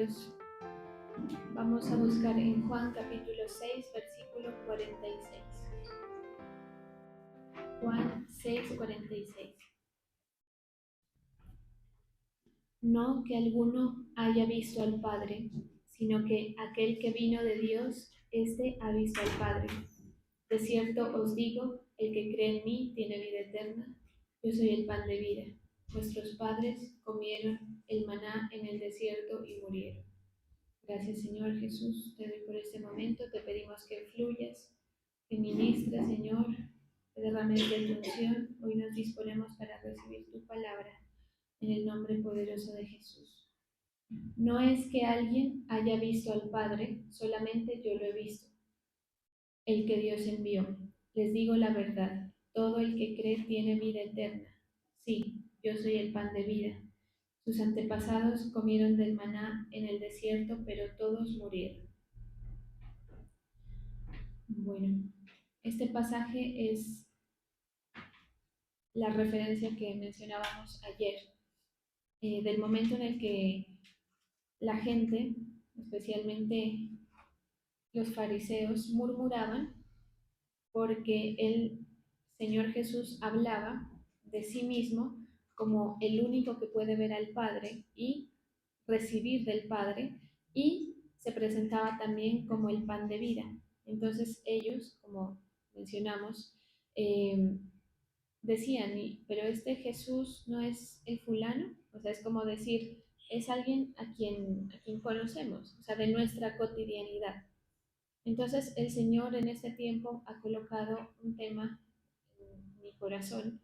Dios. Vamos a buscar en Juan capítulo 6, versículo 46. Juan 6, 46. No que alguno haya visto al Padre, sino que aquel que vino de Dios, éste ha visto al Padre. De cierto os digo, el que cree en mí tiene vida eterna. Yo soy el pan de vida. Nuestros padres comieron el maná en el desierto y murieron. Gracias, Señor Jesús, te doy por este momento. Te pedimos que fluyas, que ministres, Señor, que derrames de tu unción. Hoy nos disponemos para recibir tu palabra en el nombre poderoso de Jesús. No es que alguien haya visto al Padre, solamente yo lo he visto, el que Dios envió. Les digo la verdad, todo el que cree tiene vida eterna. Sí, yo soy el pan de vida. Sus antepasados comieron del maná en el desierto, pero todos murieron. Bueno, este pasaje es la referencia que mencionábamos ayer, del momento en el que la gente, especialmente los fariseos, murmuraban porque el Señor Jesús hablaba de sí mismo como el único que puede ver al Padre y recibir del Padre, y se presentaba también como el pan de vida. Entonces ellos, como mencionamos, decían, pero este Jesús no es el fulano, o sea, es como decir, es alguien a quien conocemos, o sea, de nuestra cotidianidad. Entonces el Señor en este tiempo ha colocado un tema en mi corazón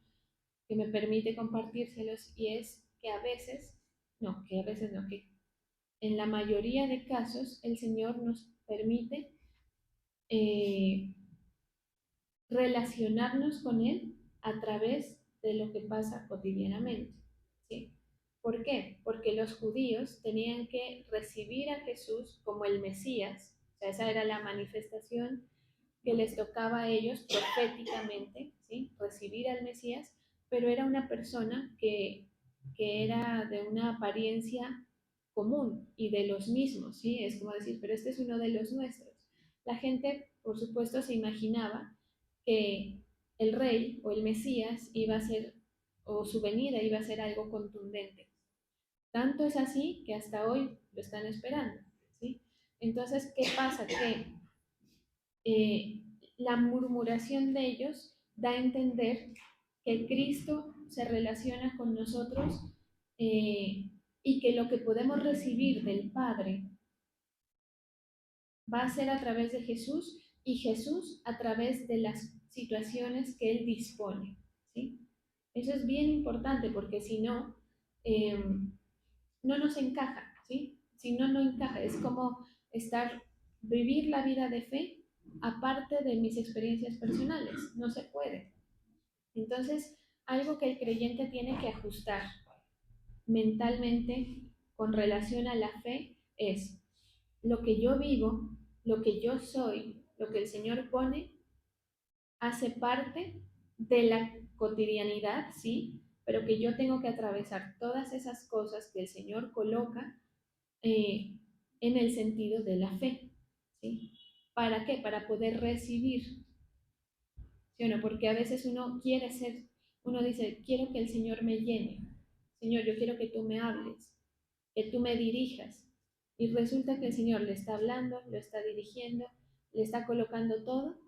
que me permite compartírselos, y es que que en la mayoría de casos el Señor nos permite relacionarnos con Él a través de lo que pasa cotidianamente, ¿sí? ¿Por qué? Porque los judíos tenían que recibir a Jesús como el Mesías, o sea, esa era la manifestación que les tocaba a ellos proféticamente, ¿sí? Recibir al Mesías, pero era una persona que era de una apariencia común y de los mismos, ¿sí? Es como decir, pero este es uno de los nuestros. La gente, por supuesto, se imaginaba que el rey o el Mesías iba a ser, o su venida iba a ser algo contundente. Tanto es así que hasta hoy lo están esperando, ¿sí? Entonces, ¿qué pasa? Que la murmuración de ellos da a entender que Cristo se relaciona con nosotros, y que lo que podemos recibir del Padre va a ser a través de Jesús, y Jesús a través de las situaciones que Él dispone, ¿sí? Eso es bien importante porque si no, no nos encaja, ¿sí? Si no, no encaja. Es como vivir la vida de fe aparte de mis experiencias personales. No se puede. Entonces, algo que el creyente tiene que ajustar mentalmente con relación a la fe es lo que yo vivo, lo que yo soy, lo que el Señor pone, hace parte de la cotidianidad, sí, pero que yo tengo que atravesar todas esas cosas que el Señor coloca en el sentido de la fe, ¿sí? ¿Para qué? Para poder recibir, ¿sí o no? Porque a veces uno dice, quiero que el Señor me llene. Señor, yo quiero que tú me hables, que tú me dirijas. Y resulta que el Señor le está hablando, lo está dirigiendo, le está colocando todo,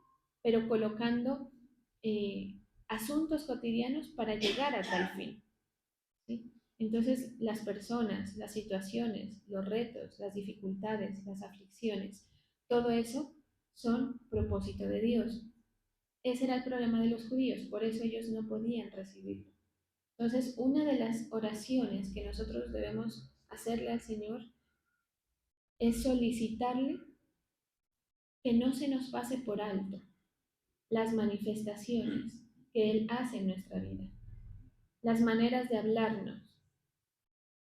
pero colocando asuntos cotidianos para llegar a tal fin, ¿sí? Entonces, las personas, las situaciones, los retos, las dificultades, las aflicciones, todo eso son propósito de Dios. Ese era el problema de los judíos, por eso ellos no podían recibirlo. Entonces, una de las oraciones que nosotros debemos hacerle al Señor es solicitarle que no se nos pase por alto las manifestaciones que Él hace en nuestra vida, las maneras de hablarnos,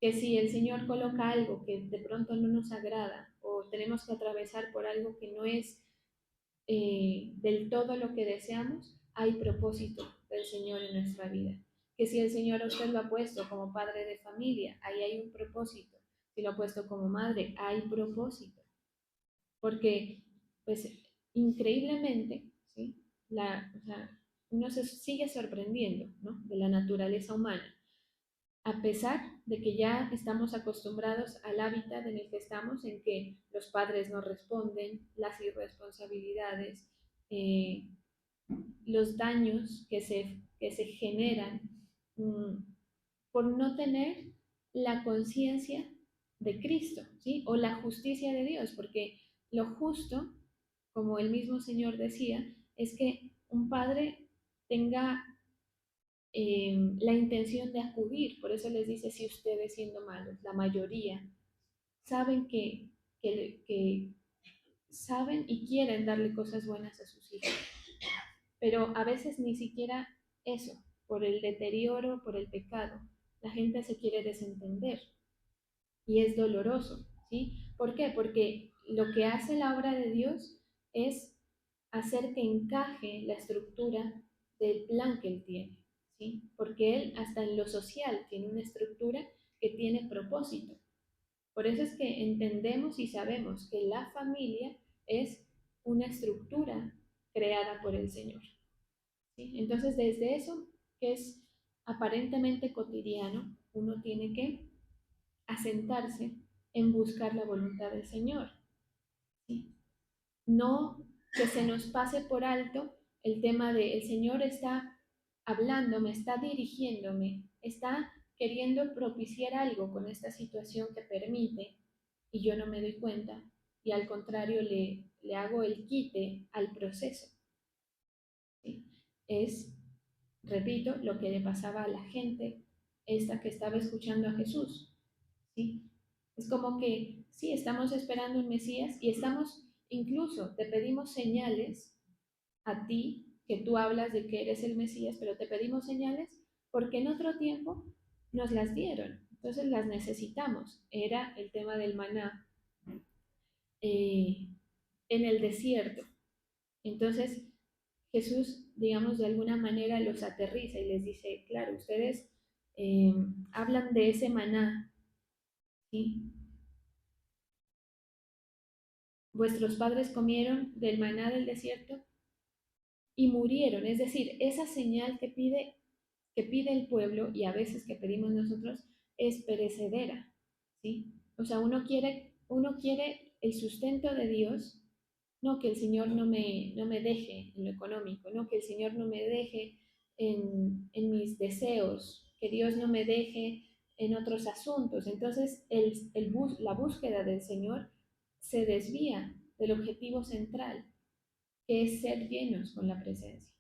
que si el Señor coloca algo que de pronto no nos agrada o tenemos que atravesar por algo que no es del todo lo que deseamos, hay propósito del Señor en nuestra vida. Que si el Señor a usted lo ha puesto como padre de familia, ahí hay un propósito. si lo he puesto como madre, hay propósito, porque pues increíblemente, ¿sí? O sea, uno se sigue sorprendiendo, ¿no? De la naturaleza humana, a pesar de que ya estamos acostumbrados al hábitat en el que estamos, en que los padres no responden, las irresponsabilidades, eh, los daños que se generan por no tener la conciencia de Cristo, ¿sí? O la justicia de Dios, porque lo justo, como el mismo Señor decía, es que un padre tenga la intención de acudir. Por eso les dice, si ustedes siendo malos, la mayoría, saben que saben y quieren darle cosas buenas a sus hijos, pero a veces ni siquiera eso, por el deterioro, por el pecado, la gente se quiere desentender y es doloroso, ¿sí? ¿Por qué? Porque lo que hace la obra de Dios es hacer que encaje la estructura del plan que Él tiene, ¿sí? Porque Él hasta en lo social tiene una estructura que tiene propósito. Por eso es que entendemos y sabemos que la familia es una estructura creada por el Señor, ¿sí? Entonces, desde eso, que es aparentemente cotidiano, uno tiene que asentarse en buscar la voluntad del Señor, ¿sí? No que se nos pase por alto el tema de el Señor está hablándome, está dirigiéndome, está queriendo propiciar algo con esta situación que permite y yo no me doy cuenta y al contrario le hago el quite al proceso, ¿sí? Es, repito, lo que le pasaba a la gente esta que estaba escuchando a Jesús, ¿sí? Es como que sí, estamos esperando un Mesías y estamos, incluso te pedimos señales a ti, que tú hablas de que eres el Mesías, pero te pedimos señales porque en otro tiempo nos las dieron, entonces las necesitamos. Era el tema del maná en el desierto. Entonces Jesús, digamos, de alguna manera los aterriza y les dice, claro, ustedes hablan de ese maná, ¿sí? Vuestros padres comieron del maná del desierto y murieron. Es decir, esa señal que pide el pueblo y a veces que pedimos nosotros es perecedera, ¿sí? O sea, uno quiere el sustento de Dios, no que el Señor no me deje en lo económico, no que el Señor no me deje en mis deseos, que Dios no me deje en otros asuntos. Entonces, la búsqueda del Señor se desvía del objetivo central, que es ser llenos con la presencia.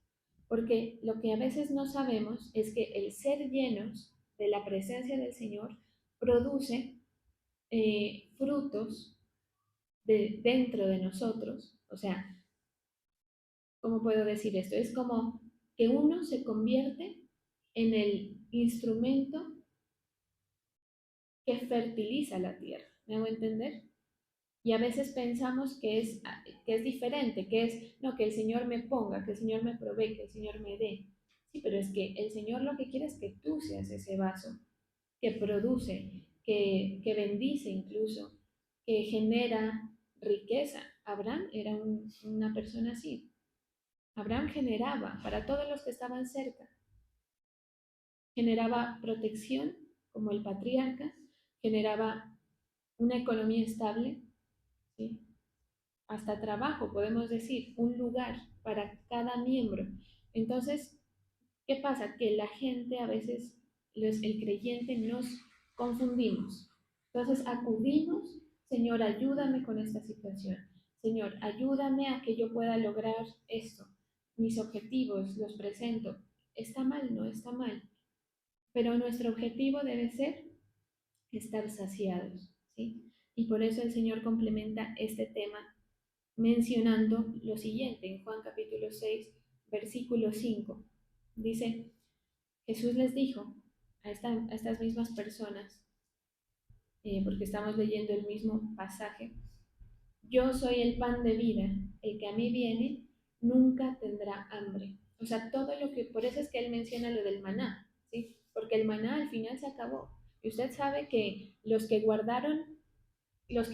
Porque lo que a veces no sabemos es que el ser llenos de la presencia del Señor produce frutos dentro de nosotros. O sea, ¿cómo puedo decir esto? Es como que uno se convierte en el instrumento que fertiliza la tierra. ¿Me hago entender? Y a veces pensamos que es diferente, que es, no, que el Señor me ponga, que el Señor me provee, que el Señor me dé. Sí, pero es que el Señor lo que quiere es que tú seas ese vaso que produce, que bendice incluso, que genera riqueza. Abraham era una persona así. Abraham generaba para todos los que estaban cerca. Generaba protección como el patriarca, generaba una economía estable, ¿sí? Hasta trabajo, podemos decir, un lugar para cada miembro. Entonces, ¿qué pasa? Que la gente a veces, el creyente, nos confundimos. Entonces acudimos, Señor, ayúdame con esta situación. Señor, ayúdame a que yo pueda lograr esto. Mis objetivos los presento. Está mal, no está mal. Pero nuestro objetivo debe ser estar saciados, ¿sí? Y por eso el Señor complementa este tema mencionando lo siguiente en Juan capítulo 6, versículo 5. Dice, Jesús les dijo a estas mismas personas, porque estamos leyendo el mismo pasaje, yo soy el pan de vida, el que a mí viene nunca tendrá hambre. O sea, todo lo que, por eso es que él menciona lo del maná, ¿sí? Porque el maná al final se acabó. Y usted sabe que los que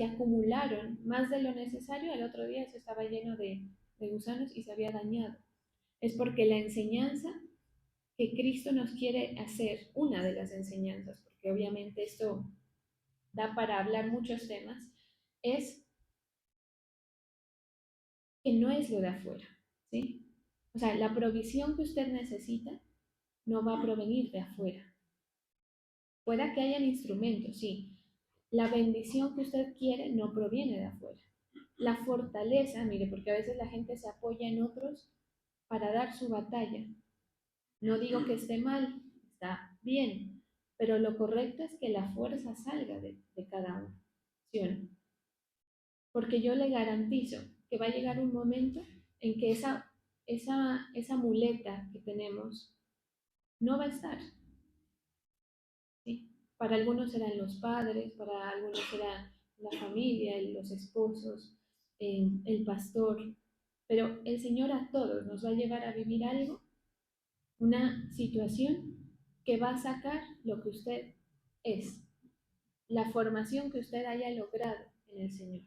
acumularon más de lo necesario, el otro día se estaba lleno de gusanos y se había dañado. Es porque la enseñanza que Cristo nos quiere hacer, una de las enseñanzas, porque obviamente esto da para hablar muchos temas, es que no es lo de afuera, ¿sí? O sea, la provisión que usted necesita no va a provenir de afuera. Pueda que hayan instrumentos, sí. La bendición que usted quiere no proviene de afuera. La fortaleza, mire, porque a veces la gente se apoya en otros para dar su batalla. No digo que esté mal, está bien, pero lo correcto es que la fuerza salga de cada uno, ¿sí o no? Porque yo le garantizo que va a llegar un momento en que esa muleta que tenemos no va a estar, ¿sí? Para algunos serán los padres, para algunos será la familia, los esposos, el pastor, pero el Señor a todos nos va a llevar a vivir algo, una situación que va a sacar lo que usted es, la formación que usted haya logrado en el Señor.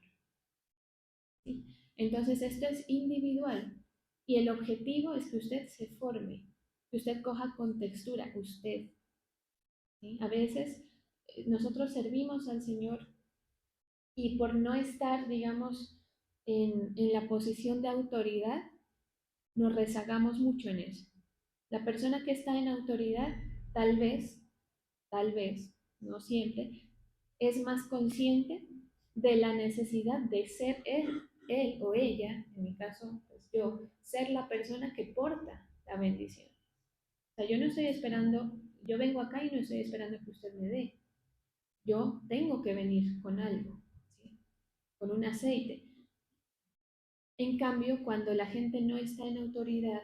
¿Sí? Entonces esto es individual y el objetivo es que usted se forme, que usted coja contextura, usted. ¿Sí? A veces nosotros servimos al Señor y por no estar, digamos, en la posición de autoridad, nos rezagamos mucho en eso. La persona que está en autoridad, tal vez, no siempre, es más consciente de la necesidad de ser él o ella, en mi caso, pues yo, ser la persona que porta la bendición. O sea, yo no estoy esperando, yo vengo acá y no estoy esperando que usted me dé. Yo tengo que venir con algo, ¿sí? Con un aceite. En cambio, cuando la gente no está en autoridad,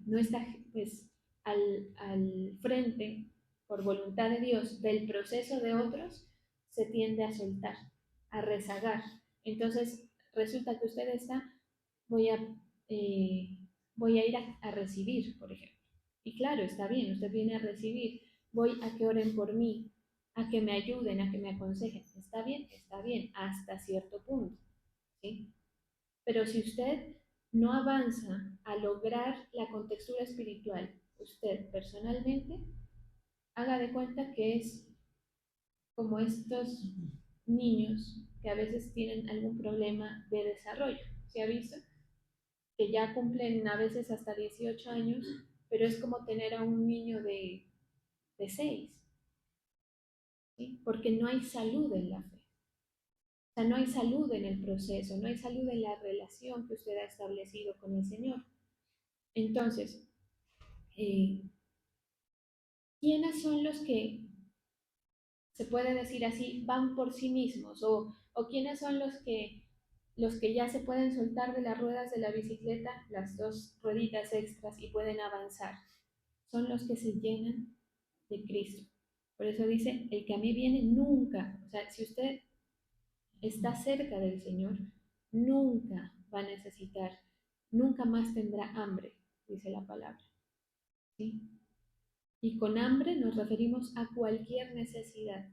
no está pues al frente, por voluntad de Dios, del proceso de otros, se tiende a soltar, a rezagar. Entonces, resulta que usted está, voy a, eh, voy a ir a recibir, por ejemplo. Y claro, está bien, usted viene a recibir, voy a que oren por mí, a que me ayuden, a que me aconsejen. Está bien, hasta cierto punto, ¿sí? Pero si usted no avanza a lograr la contextura espiritual, usted personalmente, haga de cuenta que es como estos niños que a veces tienen algún problema de desarrollo. ¿Se ha visto? Que ya cumplen a veces hasta 18 años, pero es como tener a un niño de 6, ¿sí? Porque no hay salud en la fe. O sea, no hay salud en el proceso, no hay salud en la relación que usted ha establecido con el Señor. Entonces, eh, ¿quiénes son los que, se puede decir así, van por sí mismos? O quiénes son los que ya se pueden soltar de las ruedas de la bicicleta, las dos rueditas extras, y pueden avanzar? Son los que se llenan de Cristo. Por eso dice, el que a mí viene nunca, o sea, si usted está cerca del Señor, nunca va a necesitar, nunca más tendrá hambre, dice la palabra. ¿Sí? Y con hambre nos referimos a cualquier necesidad.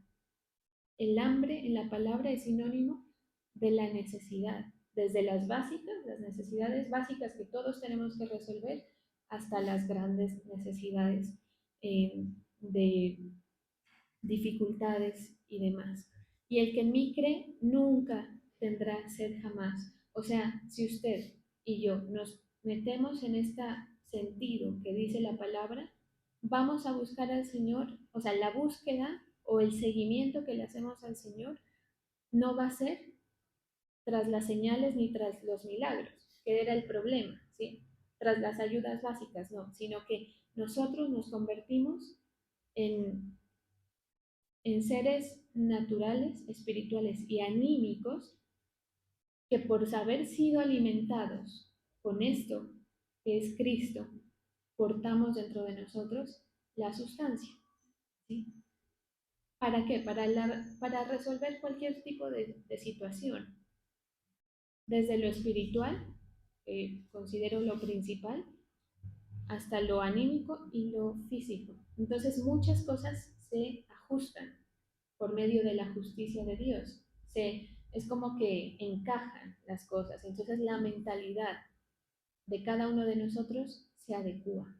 El hambre en la palabra es sinónimo de la necesidad, desde las básicas, las necesidades básicas que todos tenemos que resolver, hasta las grandes necesidades de dificultades y demás. Y el que en mí cree nunca tendrá sed jamás. O sea, si usted y yo nos metemos en este sentido que dice la palabra, vamos a buscar al Señor, o sea, la búsqueda o el seguimiento que le hacemos al Señor no va a ser tras las señales ni tras los milagros, que era el problema, ¿sí? Tras las ayudas básicas, no, sino que nosotros nos convertimos en seres naturales, espirituales y anímicos que por haber sido alimentados con esto que es Cristo, portamos dentro de nosotros la sustancia. ¿Sí? ¿Para qué? Para resolver cualquier tipo de situación, desde lo espiritual, que considero lo principal, hasta lo anímico y lo físico. Entonces muchas cosas se ajustan por medio de la justicia de Dios. Es como que encajan las cosas. Entonces la mentalidad de cada uno de nosotros se adecua,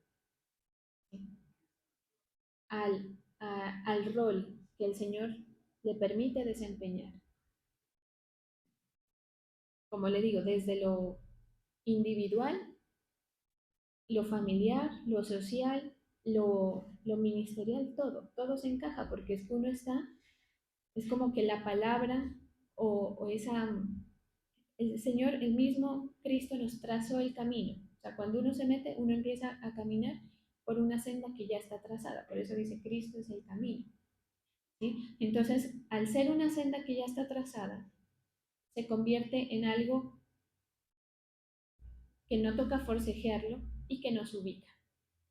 ¿sí?, al rol que el Señor le permite desempeñar. Como le digo, desde lo individual, lo familiar, lo social, lo ministerial, todo se encaja, porque es que uno está, es como que la palabra o esa, el Señor, el mismo Cristo nos trazó el camino. O sea, cuando uno se mete, uno empieza a caminar por una senda que ya está trazada. Por eso dice, Cristo es el camino, ¿sí? Entonces, al ser una senda que ya está trazada, se convierte en algo que no toca forcejearlo y que nos ubica.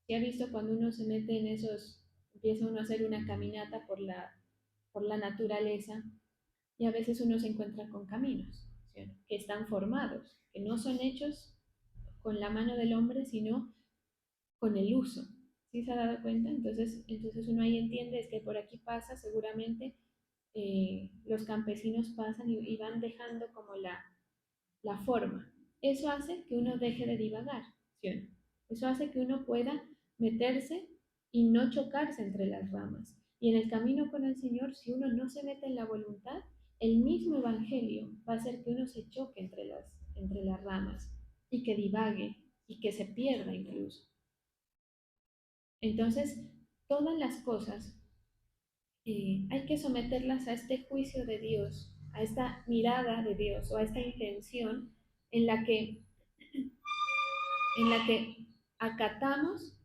¿Sí ha visto cuando uno se mete en esos, empieza uno a hacer una caminata por la naturaleza, y a veces uno se encuentra con caminos, ¿sí?, que están formados, que no son hechos con la mano del hombre, sino con el uso? ¿Sí se ha dado cuenta? Entonces uno ahí entiende, es que por aquí pasa seguramente, los campesinos pasan y van dejando como la forma. Eso hace que uno deje de divagar, ¿sí? Eso hace que uno pueda meterse y no chocarse entre las ramas. Y en el camino con el Señor, si uno no se mete en la voluntad, el mismo Evangelio va a hacer que uno se choque entre las ramas y que divague y que se pierda incluso. Entonces, todas las cosas, hay que someterlas a este juicio de Dios, a esta mirada de Dios o a esta intención en la que, en la que acatamos,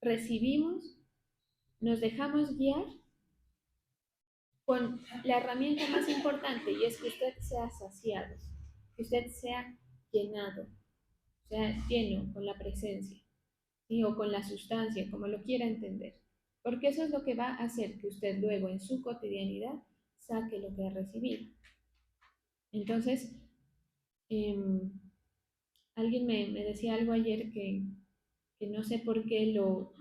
recibimos, nos dejamos guiar con la herramienta más importante, y es que usted sea saciado, que usted sea llenado, sea lleno con la presencia, ¿sí?, o con la sustancia, como lo quiera entender. Porque eso es lo que va a hacer que usted luego en su cotidianidad saque lo que ha recibido. Entonces, alguien me decía algo ayer que no sé por qué lo,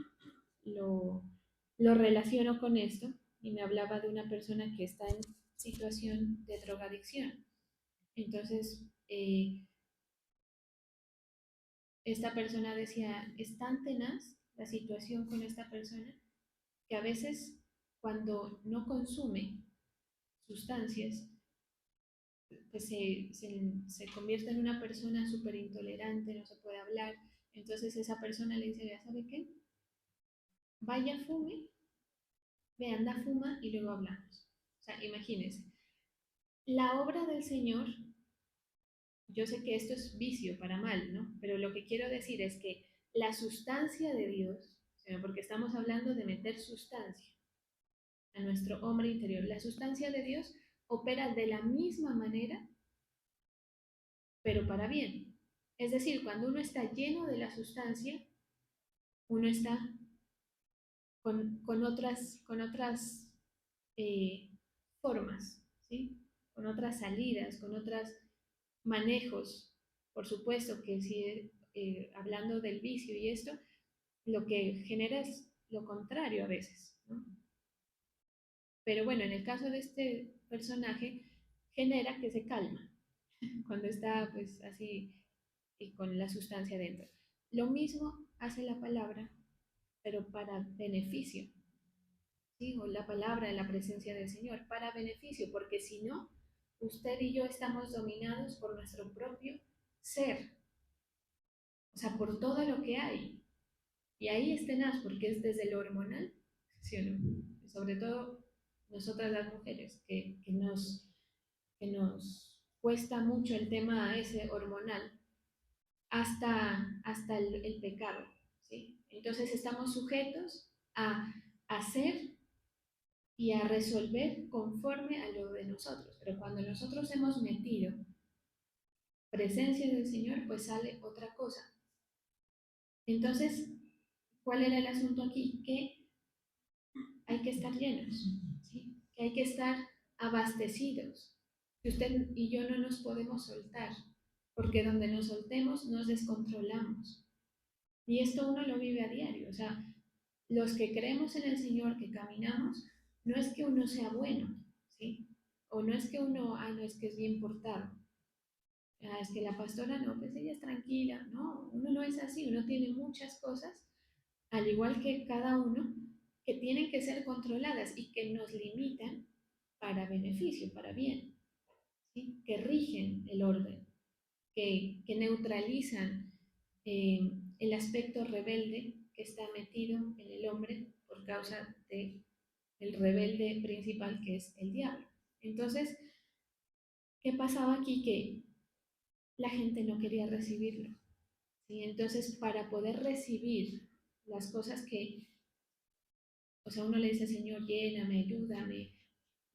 lo relaciono con esto, y me hablaba de una persona que está en situación de drogadicción. Entonces, esta persona decía, es tan tenaz la situación con esta persona que a veces cuando no consume sustancias, pues se convierte en una persona súper intolerante, no se puede hablar. Entonces esa persona le dice, ya sabe qué, vaya, fume, ve, anda, fuma y luego hablamos. O sea, imagínense, la obra del Señor, yo sé que esto es vicio para mal, ¿no? Pero lo que quiero decir es que la sustancia de Dios, porque estamos hablando de meter sustancia a nuestro hombre interior, la sustancia de Dios opera de la misma manera, pero para bien. Es decir, cuando uno está lleno de la sustancia, uno está con otras formas, ¿sí?, con otras salidas, con otros manejos. Por supuesto que si, hablando del vicio y esto, lo que genera es lo contrario a veces, ¿no? Pero bueno, en el caso de este personaje, genera que se calma cuando está pues así y con la sustancia dentro. Lo mismo hace la palabra, pero para beneficio, ¿sí? O la palabra en la presencia del Señor, para beneficio, porque si no, usted y yo estamos dominados por nuestro propio ser, o sea, por todo lo que hay. Y ahí es tenaz, porque es desde lo hormonal, ¿sí o no? Sobre todo nosotras las mujeres, que nos cuesta mucho el tema ese hormonal, hasta el pecado, ¿sí? Entonces estamos sujetos a hacer y a resolver conforme a lo de nosotros. Pero cuando nosotros hemos metido presencia del Señor, pues sale otra cosa. Entonces, ¿cuál era el asunto aquí? Que hay que estar llenos, ¿sí?, que hay que estar abastecidos, que usted y yo no nos podemos soltar, porque donde nos soltemos nos descontrolamos. Y esto uno lo vive a diario. O sea, los que creemos en el Señor, que caminamos, no es que uno sea bueno, ¿sí? O no es que uno, no es que es bien portado. Es que la pastora no, pues ella es tranquila. No, uno no es así, uno tiene muchas cosas, al igual que cada uno, que tienen que ser controladas y que nos limitan para beneficio, para bien, ¿sí? Que rigen el orden, que neutralizan el aspecto rebelde que está metido en el hombre por causa de el rebelde principal que es el diablo. Entonces, ¿qué pasaba aquí? Que la gente no quería recibirlo. ¿Sí? Entonces, para poder recibir las cosas que, o sea, uno le dice, Señor, lléname, ayúdame,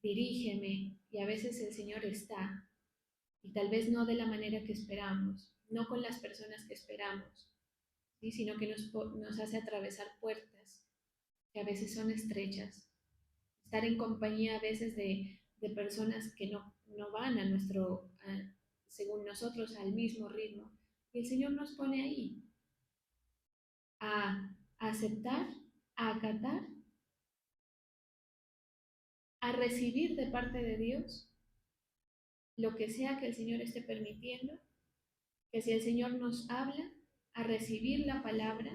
dirígeme, y a veces el Señor está, y tal vez no de la manera que esperamos, no con las personas que esperamos, ¿sí? Sino que nos hace atravesar puertas que a veces son estrechas, estar en compañía a veces de personas que no van a según nosotros, al mismo ritmo. Y el Señor nos pone ahí a aceptar, a acatar, a recibir de parte de Dios lo que sea que el Señor esté permitiendo, que si el Señor nos habla, a recibir la palabra,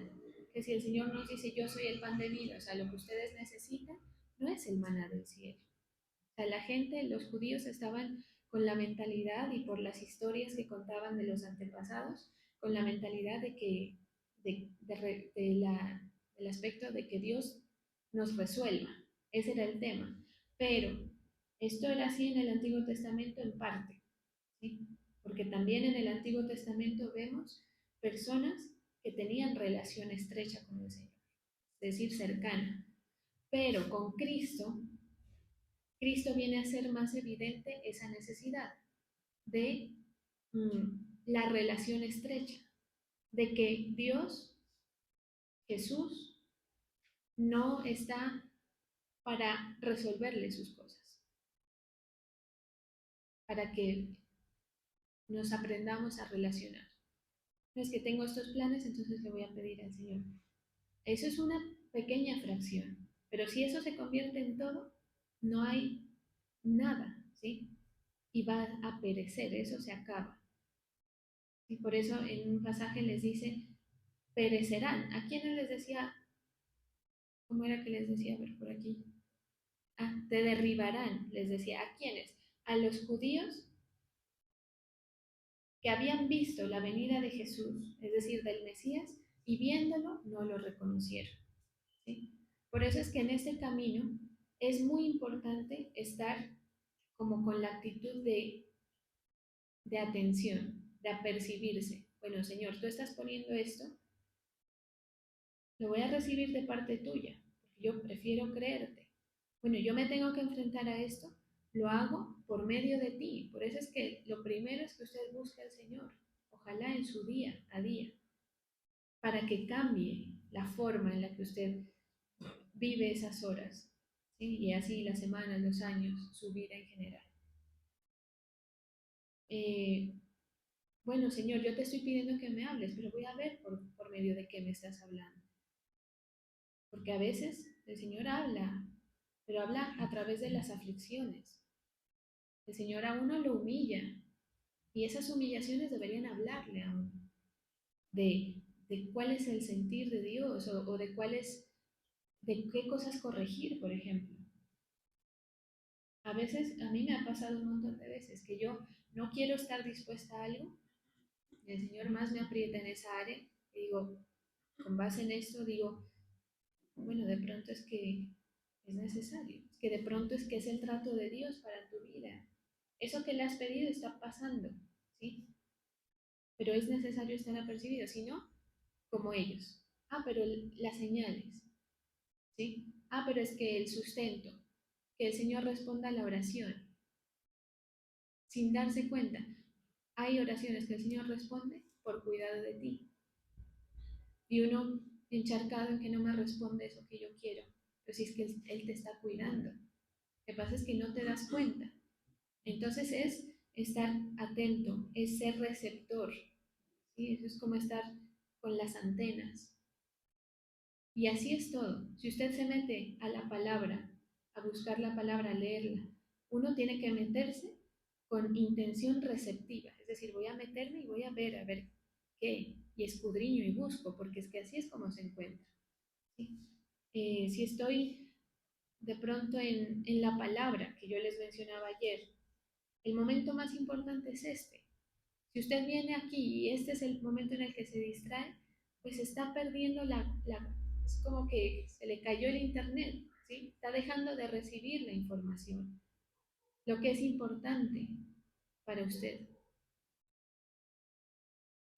que si el Señor nos dice yo soy el pan de vida, o sea, lo que ustedes necesitan, no es el maná del cielo. O sea, la gente, los judíos estaban con la mentalidad y por las historias que contaban de los antepasados, con la mentalidad de que, del aspecto de que Dios nos resuelva. Ese era el tema. Pero esto era así en el Antiguo Testamento en parte, ¿sí? Porque también en el Antiguo Testamento vemos personas que tenían relación estrecha con el Señor, es decir, cercana. Pero con Cristo viene a ser más evidente esa necesidad de la relación estrecha, de que Dios, Jesús, no está para resolverle sus cosas, para que nos aprendamos a relacionar. No es que tengo estos planes, entonces le voy a pedir al Señor. Eso es una pequeña fracción, pero si eso se convierte en todo, no hay nada, ¿sí? Y va a perecer, eso se acaba. Y por eso en un pasaje les dice, perecerán. ¿A quiénes les decía? ¿Cómo era que les decía? A ver, por aquí. Te derribarán, les decía. ¿A quiénes? A los judíos que habían visto la venida de Jesús, es decir, del Mesías, y viéndolo no lo reconocieron. ¿Sí? Por eso es que en este camino es muy importante estar como con la actitud de atención, de apercibirse. Bueno, Señor, tú estás poniendo esto, lo voy a recibir de parte tuya, porque yo prefiero creerte. Bueno, yo me tengo que enfrentar a esto, lo hago por medio de ti. Por eso es que lo primero es que usted busque al Señor, ojalá en su día a día, para que cambie la forma en la que usted vive esas horas, ¿sí? Y así las semanas, los años, su vida en general. Eh, bueno, Señor, yo te estoy pidiendo que me hables, pero voy a ver por medio de qué me estás hablando. Porque a veces el Señor habla, pero habla a través de las aflicciones. El Señor a uno lo humilla y esas humillaciones deberían hablarle a uno de cuál es el sentir de Dios o de qué cosas corregir, por ejemplo. A veces, a mí me ha pasado un montón de veces que yo no quiero estar dispuesta a algo y el Señor más me aprieta en esa área y digo, con base en esto, digo, bueno, de pronto es que es necesario, es que de pronto es que es el trato de Dios para tu vida. Eso que le has pedido está pasando, ¿sí? Pero es necesario estar apercibido, si no, como ellos. Pero las señales, ¿sí? Pero es que el sustento, que el Señor responda a la oración, sin darse cuenta. Hay oraciones que el Señor responde por cuidado de ti. Y uno encharcado en que no me responde eso que yo quiero. Pero si es que Él te está cuidando. Lo que pasa es que no te das cuenta. Entonces es estar atento, es ser receptor. ¿Sí? Eso es como estar con las antenas. Y así es todo. Si usted se mete a la palabra a buscar la palabra, a leerla. Uno tiene que meterse con intención receptiva, es decir, voy a meterme y voy a ver qué, y escudriño y busco, porque es que así es como se encuentra. ¿Sí? Si estoy de pronto en la palabra que yo les mencionaba ayer, el momento más importante es este. Si usted viene aquí y este es el momento en el que se distrae, pues está perdiendo es como que se le cayó el internet, ¿sí? Está dejando de recibir la información, lo que es importante para usted.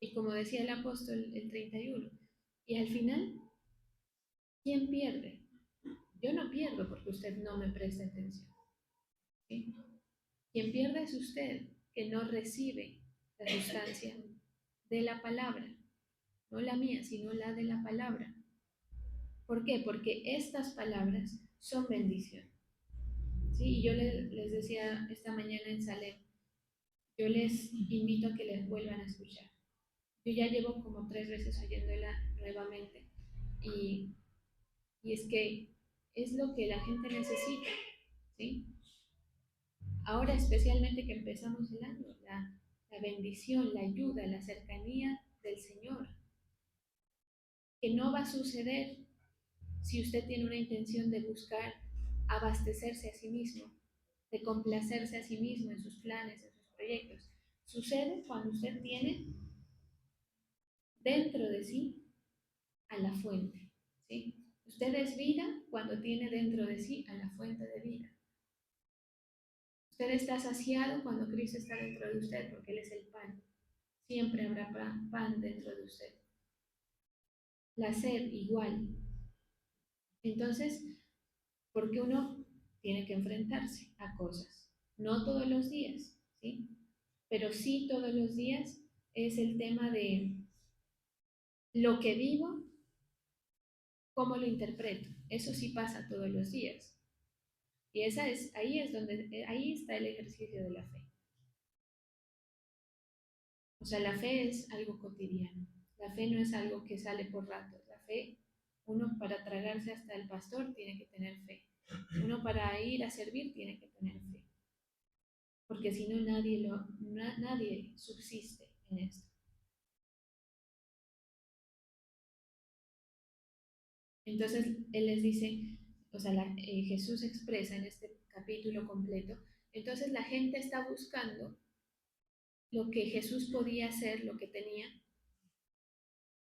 Y como decía el apóstol el 31, y al final, ¿quién pierde? Yo no pierdo porque usted no me presta atención, ¿sí? Quien pierde es usted, que no recibe la sustancia de la palabra, no la mía, sino la de la palabra. ¿Por qué? Porque estas palabras son bendición. ¿Sí? Y yo les decía esta mañana en Salem, yo les invito a que les vuelvan a escuchar. Yo ya llevo como 3 veces oyéndola nuevamente y, y es que es lo que la gente necesita, ¿sí? Ahora especialmente que empezamos el año, la bendición, la ayuda, la cercanía del Señor, que no va a suceder si usted tiene una intención de buscar abastecerse a sí mismo, de complacerse a sí mismo en sus planes, en sus proyectos. Sucede cuando usted tiene dentro de sí a la fuente, ¿sí? Usted es vida cuando tiene dentro de sí a la fuente de vida. Usted está saciado cuando Cristo está dentro de usted, porque Él es el pan. Siempre habrá pan dentro de usted. La sed igual. Entonces, porque uno tiene que enfrentarse a cosas. No todos los días, ¿sí? Pero sí todos los días es el tema de lo que vivo, cómo lo interpreto. Eso sí pasa todos los días. Y ahí está el ejercicio de la fe. O sea, la fe es algo cotidiano. La fe no es algo que sale por ratos. La fe, uno para tragarse hasta el pastor tiene que tener fe. Uno para ir a servir tiene que tener fe. Porque si no, nadie subsiste en esto. Entonces, Él les dice, o sea, Jesús expresa en este capítulo completo, entonces la gente está buscando lo que Jesús podía hacer, lo que tenía,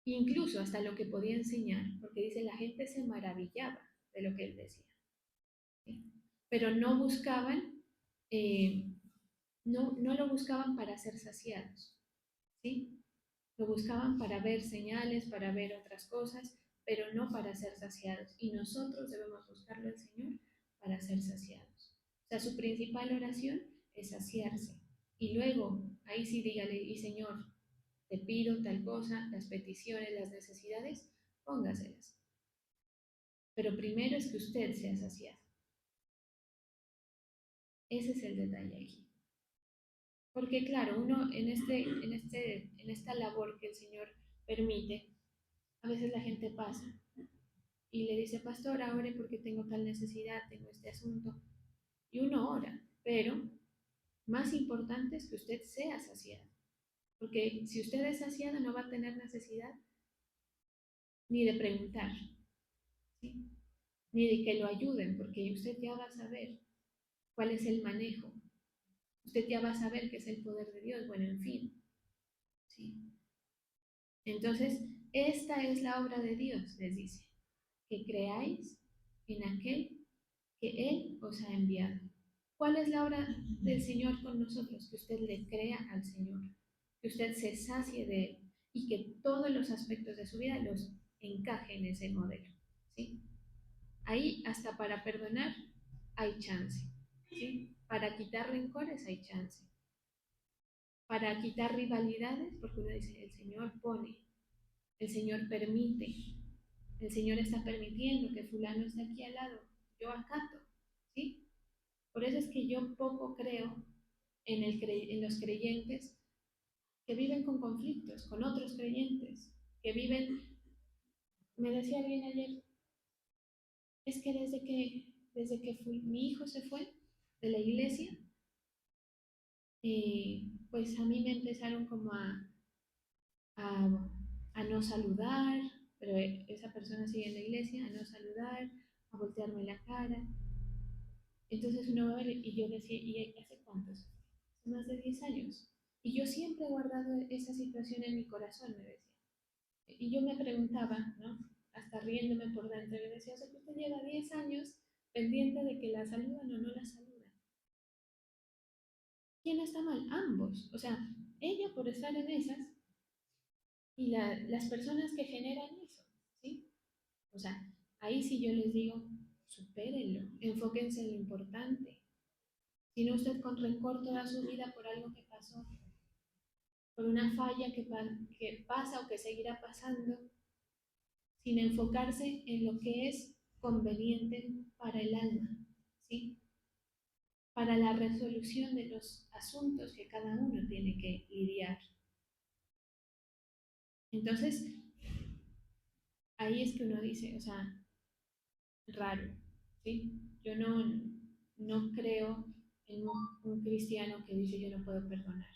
incluso hasta lo que podía enseñar, porque dice, la gente se maravillaba de lo que Él decía. ¿Sí? Pero no buscaban, no lo buscaban para ser saciados, ¿sí? Lo buscaban para ver señales, para ver otras cosas, pero no para ser saciados. Y nosotros debemos buscarlo al Señor para ser saciados. O sea, su principal oración es saciarse. Y luego, ahí sí dígale, y Señor, te pido tal cosa, las peticiones, las necesidades, póngaselas. Pero primero es que usted sea saciado. Ese es el detalle aquí. Porque claro, uno en esta labor que el Señor permite, a veces la gente pasa y le dice, pastora, ore porque tengo tal necesidad, tengo este asunto. Y uno ora, pero más importante es que usted sea saciado. Porque si usted es saciado no va a tener necesidad ni de preguntar, ¿sí? Ni de que lo ayuden, porque usted ya va a saber cuál es el manejo. Usted ya va a saber qué es el poder de Dios. Bueno, en fin, ¿sí? Entonces, esta es la obra de Dios, les dice, que creáis en aquel que Él os ha enviado. ¿Cuál es la obra del Señor con nosotros? Que usted le crea al Señor, que usted se sacie de Él y que todos los aspectos de su vida los encaje en ese modelo. ¿Sí? Ahí hasta para perdonar hay chance. ¿Sí? Para quitar rencores hay chance. Para quitar rivalidades, porque uno dice, el Señor pone, el Señor permite, el Señor está permitiendo que fulano esté aquí al lado, yo acato, ¿sí? Por eso es que yo poco creo en los creyentes que viven con conflictos, con otros creyentes, que viven, me decía alguien ayer, es que desde que mi hijo se fue de la iglesia, pues a mí me empezaron como a, a no saludar, pero esa persona sigue en la iglesia, a no saludar, a voltearme la cara. Entonces uno va a ver, y yo decía, ¿y hace cuántos? Hace más de 10 años. Y yo siempre he guardado esa situación en mi corazón, me decía. Y yo me preguntaba, ¿no? Hasta riéndome por dentro, le decía, o sea, que usted lleva 10 años pendiente de que la saludan o no la saludan. ¿Quién está mal? Ambos. O sea, ella por estar en esas y las personas que generan eso, ¿sí? O sea, ahí sí yo les digo, supérenlo, enfóquense en lo importante. Si no usted con rencor toda su vida por algo que pasó, por una falla que pasa o que seguirá pasando, sin enfocarse en lo que es conveniente para el alma, ¿sí? Para la resolución de los asuntos que cada uno tiene que lidiar. Entonces, ahí es que uno dice, o sea, raro, ¿sí? Yo no creo en un cristiano que dice yo no puedo perdonar,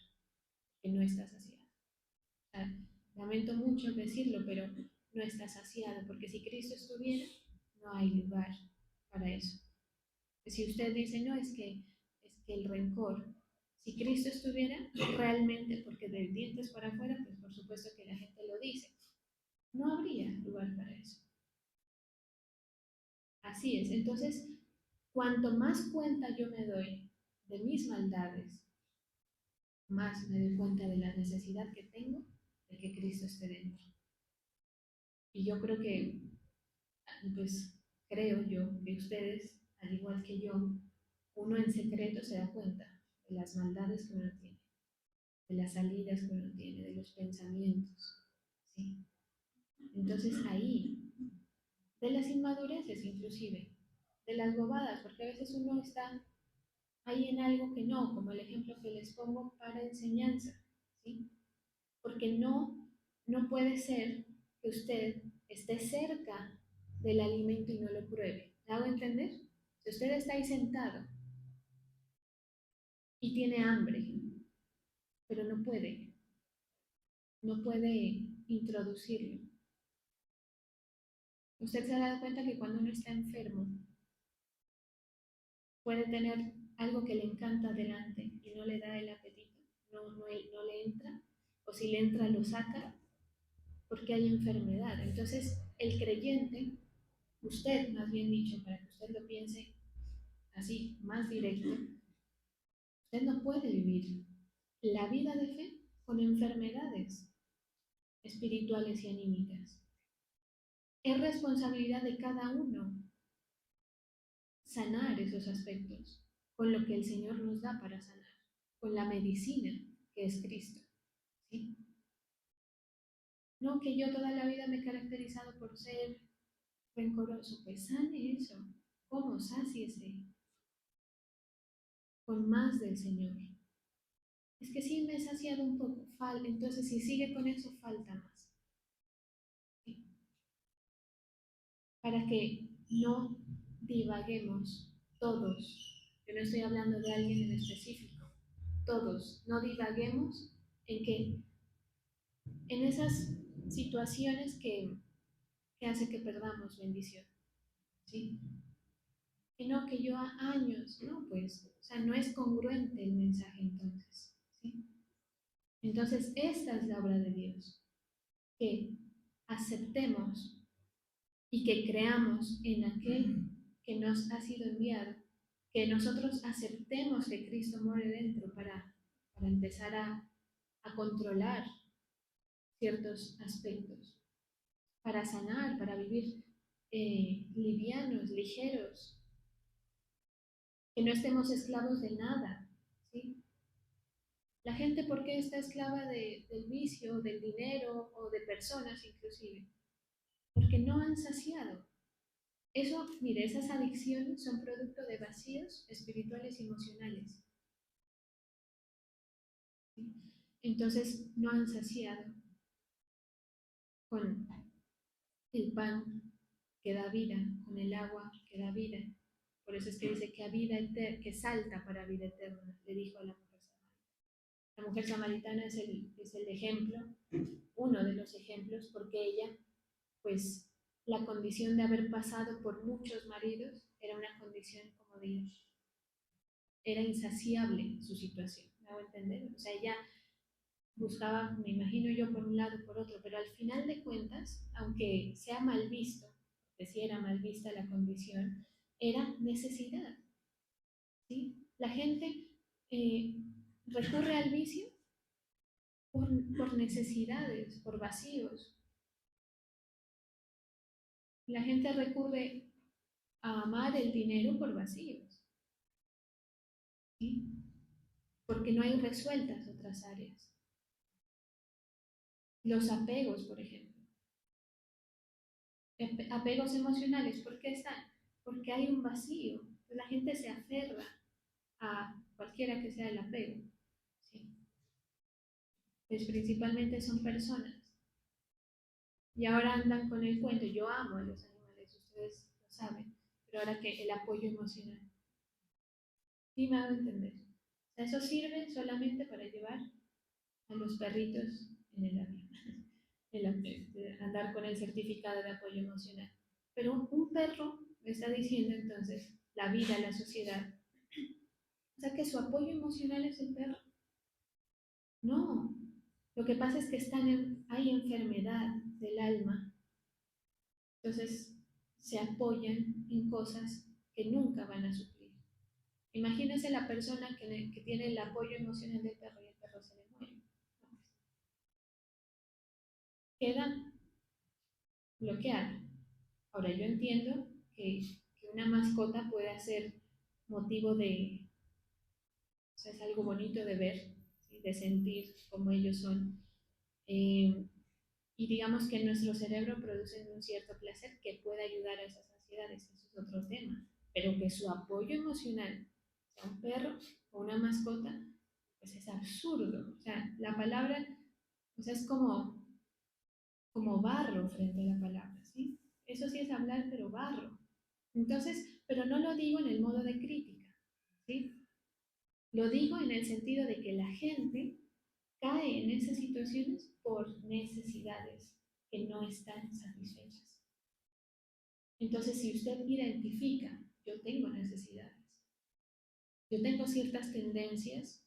que no está saciado. O sea, lamento mucho decirlo, pero no está saciado, porque si Cristo estuviera, no hay lugar para eso. Si usted dice, no, es que el rencor, si Cristo estuviera realmente, porque de dientes para afuera, pues por supuesto que la gente lo dice, no habría lugar para eso. Así es. Entonces, cuanto más cuenta yo me doy de mis maldades, más me doy cuenta de la necesidad que tengo de que Cristo esté dentro. Y yo creo que, pues, creo yo que ustedes, al igual que yo, uno en secreto se da cuenta de las maldades que uno tiene, de las salidas que uno tiene, de los pensamientos, ¿sí? Entonces ahí, de las inmadureces inclusive, de las bobadas, porque a veces uno está ahí en algo que no, como el ejemplo que les pongo para enseñanza, ¿sí? Porque no puede ser que usted esté cerca del alimento y no lo pruebe. ¿Me hago entender? Si usted está ahí sentado y tiene hambre, pero no puede introducirlo. Usted se ha dado cuenta que cuando uno está enfermo, puede tener algo que le encanta delante y no le da el apetito, no le entra, o si le entra lo saca, porque hay enfermedad. Entonces, el creyente, usted más bien dicho, para que usted lo piense así, más directo, usted no puede vivir la vida de fe con enfermedades espirituales y anímicas. Es responsabilidad de cada uno sanar esos aspectos con lo que el Señor nos da para sanar, con la medicina que es Cristo. ¿Sí? No que yo toda la vida me he caracterizado por ser rencoroso, pues sane eso. ¿Cómo? Sáciese con más del Señor. Es que sí me he saciado un poco, falta, entonces si sigue con eso, falta más. ¿Sí? Para que no divaguemos todos. Yo no estoy hablando de alguien en específico. Todos, no divaguemos en que en esas situaciones que hace que perdamos bendición, ¿sí? Que no, que yo a años, no, pues, o sea, no es congruente el mensaje entonces, ¿sí? Entonces, esta es la obra de Dios, que aceptemos y que creamos en aquel que nos ha sido enviado, que nosotros aceptemos que Cristo muere dentro para empezar a controlar ciertos aspectos, para sanar, para vivir livianos, ligeros, que no estemos esclavos de nada, ¿sí? La gente, ¿por qué está esclava del vicio, del dinero o de personas inclusive? Porque no han saciado. Eso, mire, esas adicciones son producto de vacíos espirituales y emocionales. ¿Sí? Entonces, no han saciado con el pan que da vida, con el agua que da vida, Por eso es que dice que a vida eterna, que salta para vida eterna, le dijo a la mujer samaritana. La mujer samaritana es el ejemplo, uno de los ejemplos, porque ella, pues, la condición de haber pasado por muchos maridos era una condición como de, era insaciable su situación, ¿me hago entender? O sea, ella buscaba, me imagino yo, por un lado, por otro, pero al final de cuentas, aunque sea mal visto, que si era mal vista la condición, era necesidad, ¿sí? La gente eh, recurre al vicio por necesidades, por vacíos. La gente recurre a amar el dinero por vacíos, ¿sí? Porque no hay resueltas otras áreas. Los apegos, por ejemplo. Apegos emocionales, ¿por qué están? Porque hay un vacío. La gente se aferra a cualquiera que sea el apego. ¿Sí? Pues principalmente son personas. Y ahora andan con el cuento, yo amo a los animales, ustedes lo saben, pero ahora que el apoyo emocional. Sí me hago entender. O sea, eso sirve solamente para llevar a los perritos en el avión. Andar con el certificado de apoyo emocional. Pero un perro me está diciendo entonces la vida, la sociedad. O sea que su apoyo emocional es el perro. No, lo que pasa es que hay enfermedad del alma, entonces se apoyan en cosas que nunca van a suplir. Imagínese la persona que tiene el apoyo emocional del perro y el perro se le muere. No, pues, queda bloqueada. Ahora yo entiendo que una mascota puede ser motivo de, o sea, es algo bonito de ver, ¿sí? De sentir como ellos son. Eh, y digamos que nuestro cerebro produce un cierto placer que puede ayudar a esas ansiedades, eso es otro tema, pero que su apoyo emocional sea un perro o una mascota, pues es absurdo. O sea, la palabra, o sea, es como barro frente a la palabra, ¿sí? Eso sí es hablar, pero barro. Entonces, pero no lo digo en el modo de crítica, ¿sí? Lo digo en el sentido de que la gente cae en esas situaciones por necesidades que no están satisfechas. Entonces, si usted identifica, yo tengo necesidades, yo tengo ciertas tendencias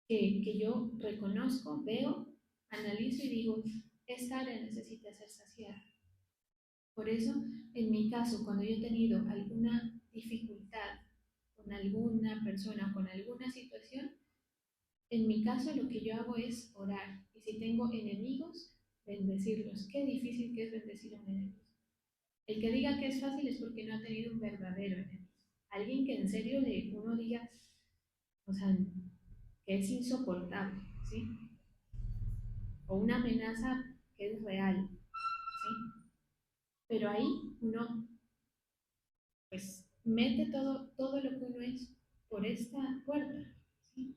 que yo reconozco, veo, analizo y digo, esta área necesita ser saciada. Por eso, en mi caso, cuando yo he tenido alguna dificultad con alguna persona, con alguna situación, en mi caso lo que yo hago es orar. Y si tengo enemigos, bendecirlos. Qué difícil que es bendecir a un enemigo. El que diga que es fácil es porque no ha tenido un verdadero enemigo. Alguien que en serio uno diga, o sea, que es insoportable, ¿sí? O una amenaza que es real, ¿sí? Pero ahí uno, pues, mete todo lo que uno es por esta puerta, ¿sí?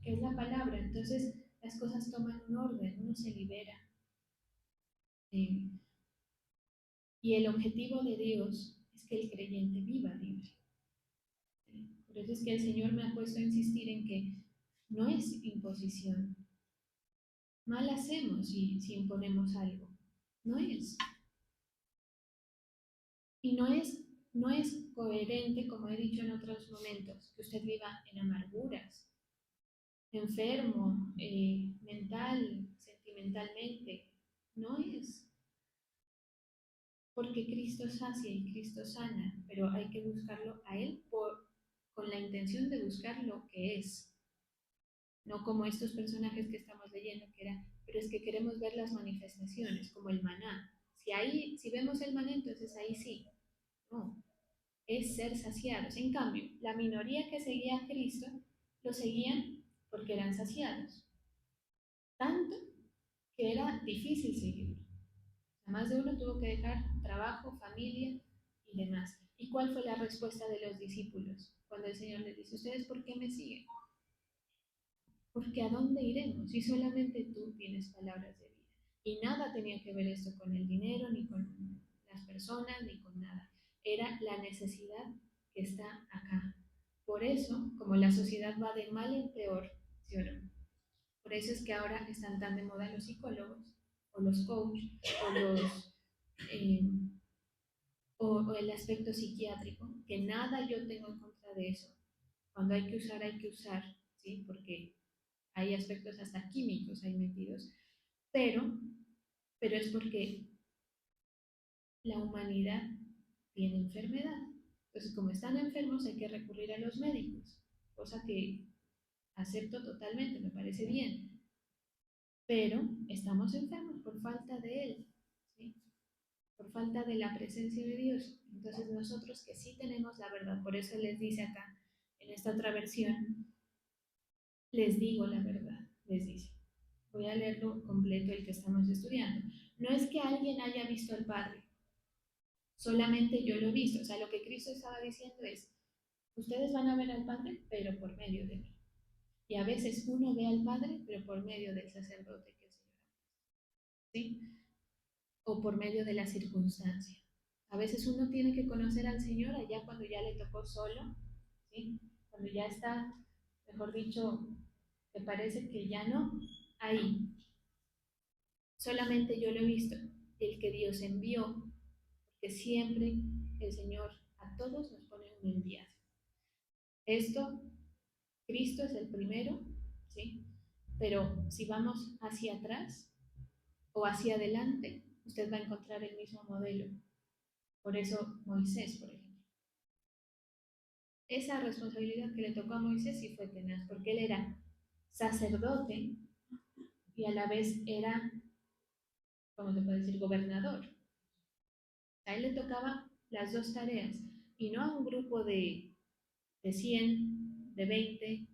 Que es la palabra. Entonces las cosas toman un orden, uno se libera. Eh, y el objetivo de Dios es que el creyente viva libre. Por eso es que el Señor me ha puesto a insistir en que no es imposición. Mal hacemos si imponemos algo. No es. Y no es coherente, como he dicho en otros momentos, que usted viva en amarguras, enfermo, mental, sentimentalmente. No es. Porque Cristo sacia y Cristo sana, pero hay que buscarlo a Él con la intención de buscar lo que es, no como estos personajes que estamos leyendo, que era, pero es que queremos ver las manifestaciones, como el maná. Si vemos el maná, entonces ahí sí, no, es ser saciados. En cambio, la minoría que seguía a Cristo, lo seguían porque eran saciados, tanto que era difícil seguirlo. Más de uno tuvo que dejar trabajo, familia y demás. ¿Y cuál fue la respuesta de los discípulos cuando el Señor les dice, ¿ustedes por qué me siguen? Porque ¿a dónde iremos si solamente tú tienes palabras de vida? Y nada tenía que ver esto con el dinero, ni con las personas, ni con nada. Era la necesidad que está acá. Por eso, como la sociedad va de mal en peor, ¿sí o no? Por eso es que ahora están tan de moda los psicólogos, o los coaches, o eh, o el aspecto psiquiátrico, que nada yo tengo en contra de eso. Cuando hay que usar, ¿sí? Porque hay aspectos hasta químicos ahí metidos, pero, pero es porque la humanidad tiene enfermedad. Entonces, como están enfermos, hay que recurrir a los médicos, cosa que acepto totalmente, me parece bien, pero estamos enfermos por falta de Él, ¿sí? Por falta de la presencia de Dios. Entonces, nosotros que sí tenemos la verdad, por eso les dice acá, en esta otra versión, les digo la verdad, les dice. Voy a leerlo completo el que estamos estudiando. No es que alguien haya visto al Padre, solamente yo lo he visto. O sea, lo que Cristo estaba diciendo es, ustedes van a ver al Padre, pero por medio de mí. Y a veces uno ve al Padre, pero por medio del sacerdote que el Señor ha, ¿sí? O por medio de la circunstancia. A veces uno tiene que conocer al Señor allá cuando ya le tocó solo, ¿sí? Cuando ya está, mejor dicho, que parece que ya no, ahí. Solamente yo lo he visto, el que Dios envió, porque siempre el Señor a todos nos pone un enviado. Esto, Cristo es el primero, ¿sí? Pero si vamos hacia atrás o hacia adelante, usted va a encontrar el mismo modelo. Por eso Moisés, por ejemplo. Esa responsabilidad que le tocó a Moisés sí fue tenaz, porque él era sacerdote y a la vez era, ¿cómo se puede decir?, gobernador. A él le tocaba las dos tareas y no a un grupo de 100, de 20,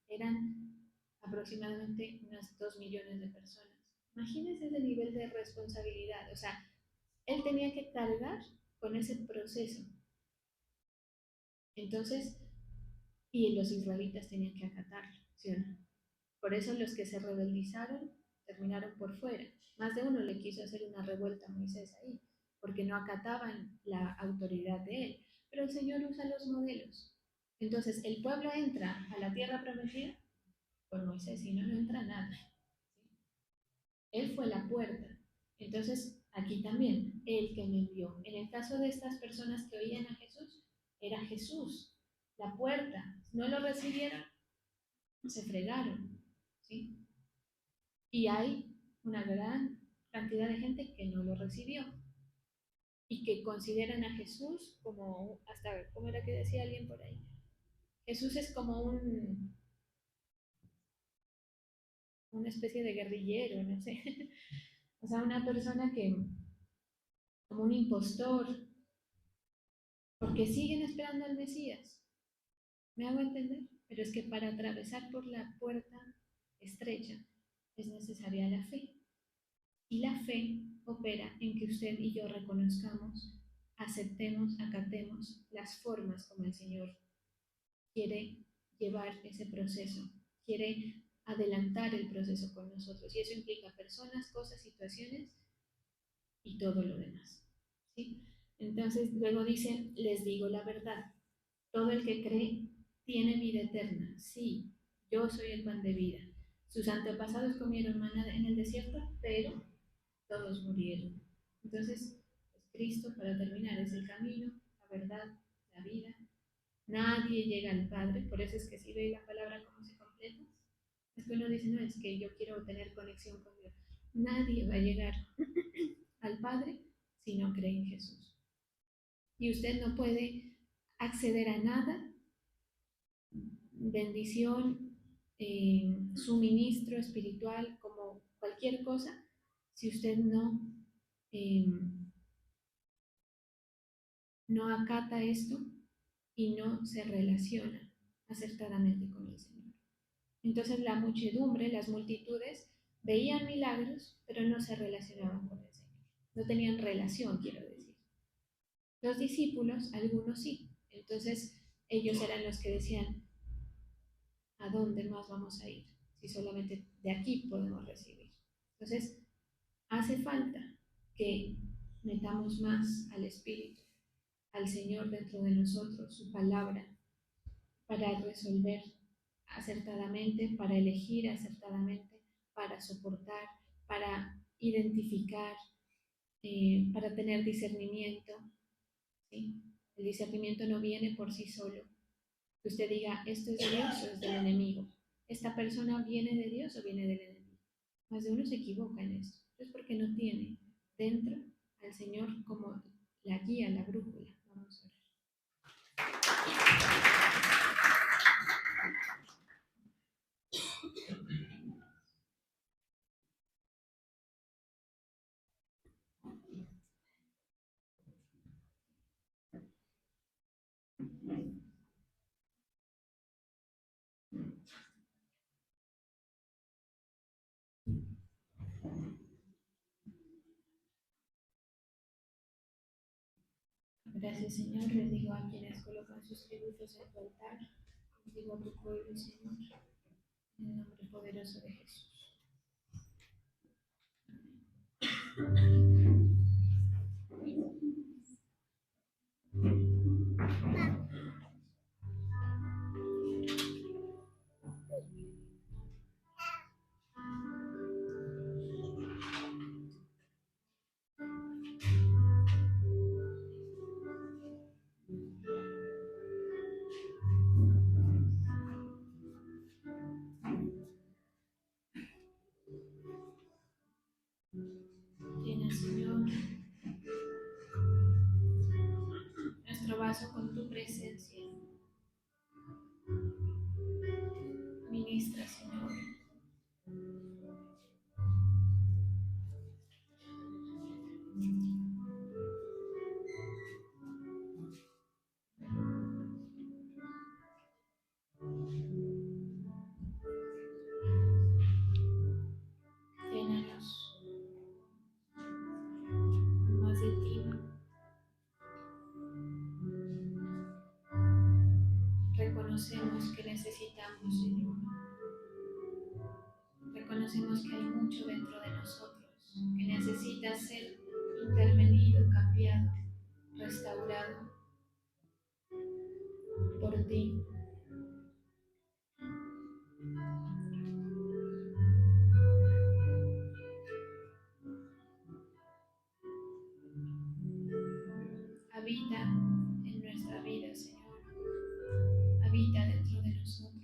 eran aproximadamente unas 2 millones de personas. Imagínense ese nivel de responsabilidad. O sea, él tenía que cargar con ese proceso. Entonces, y los israelitas tenían que acatarlo, ¿sí o no? Por eso los que se rebelizaron terminaron por fuera. Más de uno le quiso hacer una revuelta a Moisés ahí, porque no acataban la autoridad de él. Pero el Señor usa los modelos. Entonces, el pueblo entra a la tierra prometida por Moisés, y no, no entra nada. Él fue la puerta. Entonces, aquí también, el que me envió. En el caso de estas personas que oían a Jesús, era Jesús, la puerta. No lo recibieron, se fregaron, ¿sí? Y hay una gran cantidad de gente que no lo recibió y que consideran a Jesús como, hasta, ¿cómo era que decía alguien por ahí? Jesús es como una especie de guerrillero, no sé. O sea, una persona que, como un impostor, porque siguen esperando al Mesías. ¿Me hago entender? Pero es que para atravesar por la puerta estrecha es necesaria la fe. Y la fe opera en que usted y yo reconozcamos, aceptemos, acatemos las formas como el Señor quiere llevar ese proceso, quiere adelantar el proceso con nosotros. Y eso implica personas, cosas, situaciones y todo lo demás. ¿Sí? Entonces, luego dice, les digo la verdad, todo el que cree tiene vida eterna. Sí, yo soy el pan de vida. Sus antepasados comieron maná en el desierto, pero todos murieron. Entonces, pues Cristo, para terminar, es el camino, la verdad, la vida. Nadie llega al Padre, por eso es que si ve la palabra como se completa, es que uno dice, no, es que yo quiero tener conexión con Dios. Nadie va a llegar al Padre si no cree en Jesús. Y usted no puede acceder a nada, bendición, suministro espiritual, como cualquier cosa, si usted eh, no acata esto y no se relaciona acertadamente con el Señor. Entonces la muchedumbre, las multitudes, veían milagros, pero no se relacionaban con el Señor. No tenían relación, quiero decir. Los discípulos, algunos sí. Entonces ellos eran los que decían, ¿a dónde más vamos a ir? Si solamente de aquí podemos recibir. Entonces, hace falta que metamos más al Espíritu, al Señor dentro de nosotros, su palabra, para resolver acertadamente, para elegir acertadamente, para soportar, para identificar, para tener discernimiento. ¿Sí? El discernimiento no viene por sí solo. Que usted diga, esto es de Dios o es del enemigo. ¿Esta persona viene de Dios o viene del enemigo? Más de uno se equivoca en esto. Es porque no tiene dentro al Señor como la guía, la brújula. Vamos a ver. Gracias, Señor. Les digo a quienes colocan sus tributos en tu altar. Les digo a tu pueblo, Señor, en el nombre poderoso de Jesús. Llena, Señor, nuestro vaso con tu presencia. Ministra, Señor. Llénanos con más de ti. Reconocemos que necesitamos, Señor. Reconocemos que hay mucho dentro de nosotros que necesita ser intervenido, cambiado, restaurado por ti. Habita en nuestra vida, Señor. Habita dentro de nosotros.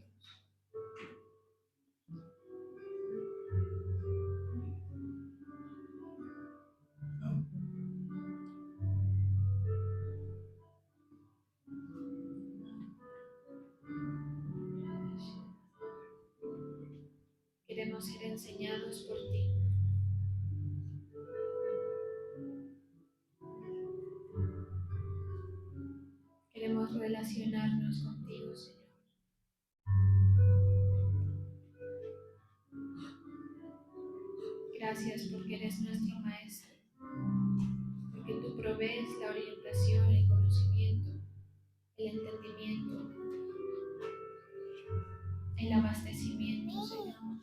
Queremos ser enseñados por ti. Queremos relacionarnos contigo, Señor. Gracias porque eres nuestro Maestro, porque tú provees la orientación, el conocimiento, el entendimiento, el abastecimiento, Señor.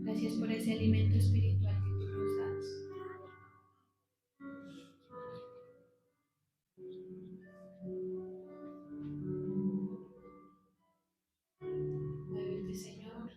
Gracias por ese alimento espiritual que tú nos das. Muévete, Señor.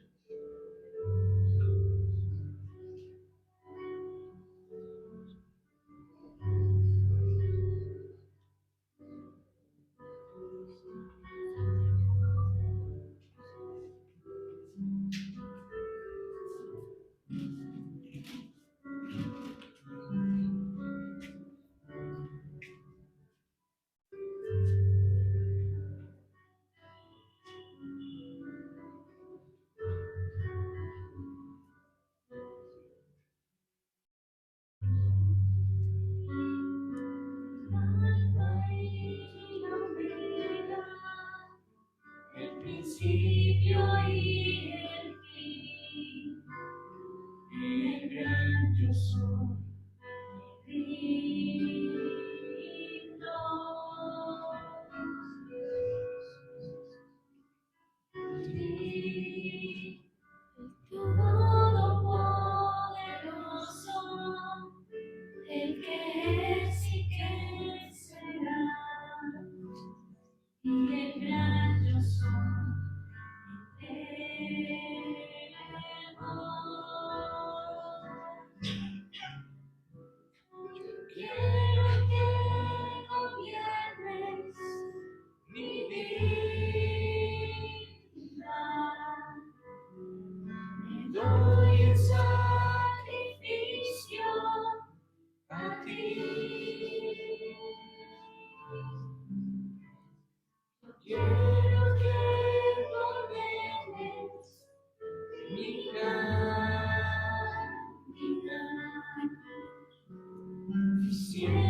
siempre